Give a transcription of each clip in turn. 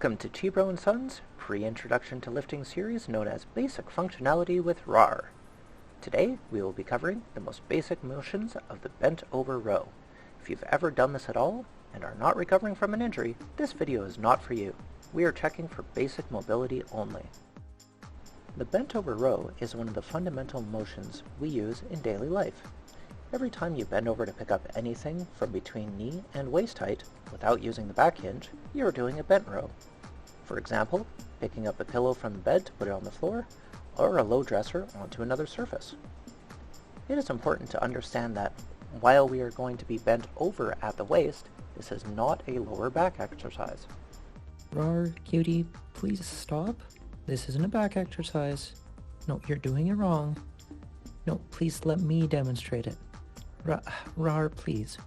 Welcome to ChiBro & Sons Pre-Introduction to Lifting series known as Basic Functionality with Rawr. Today we will be covering the most basic motions of the bent over row. If you've ever done this at all and are not recovering from an injury, this video is not for you. We are checking for basic mobility only. The bent over row is one of the fundamental motions we use in daily life. Every time you bend over to pick up anything from between knee and waist height without using the back hinge, you are doing a bent row. For example, picking up a pillow from the bed to put it on the floor, or a low dresser onto another surface. It is important to understand that while we are going to be bent over at the waist, this is not a lower back exercise. Rawr, cutie, please stop. This isn't a back exercise. No, you're doing it wrong. No, please let me demonstrate it. Rawr, please.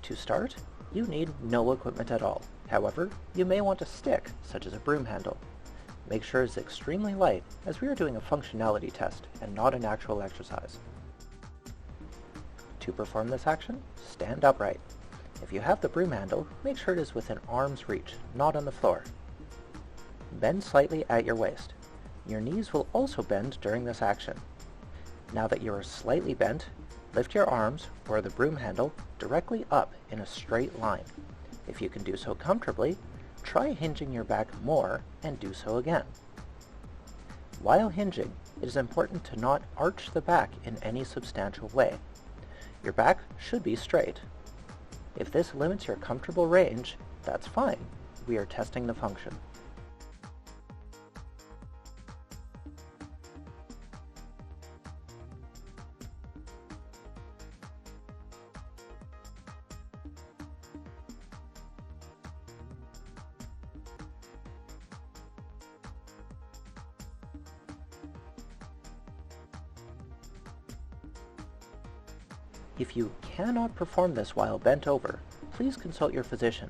To start, you need no equipment at all. However, you may want a stick, such as a broom handle. Make sure it's extremely light, as we are doing a functionality test and not an actual exercise. To perform this action, stand upright. If you have the broom handle, make sure it is within arm's reach, not on the floor. Bend slightly at your waist. Your knees will also bend during this action. Now that you are slightly bent, lift your arms, or the broom handle, directly up in a straight line. If you can do so comfortably, try hinging your back more and do so again. While hinging, it is important to not arch the back in any substantial way. Your back should be straight. If this limits your comfortable range, that's fine. We are testing the function. If you cannot perform this while bent over, please consult your physician.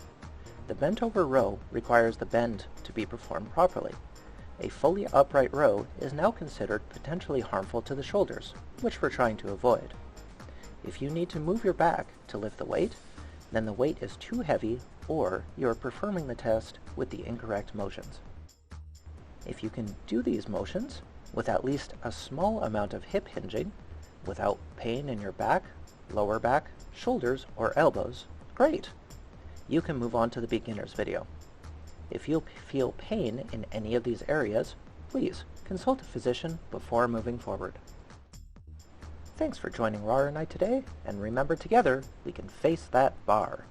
The bent over row requires the bend to be performed properly. A fully upright row is now considered potentially harmful to the shoulders, which we're trying to avoid. If you need to move your back to lift the weight, then the weight is too heavy or you are performing the test with the incorrect motions. If you can do these motions with at least a small amount of hip hinging, without pain in your back, lower back, shoulders, or elbows, great! You can move on to the beginner's video. If you feel pain in any of these areas, please consult a physician before moving forward. Thanks for joining Rawr and I today, and remember, together we can face that bar.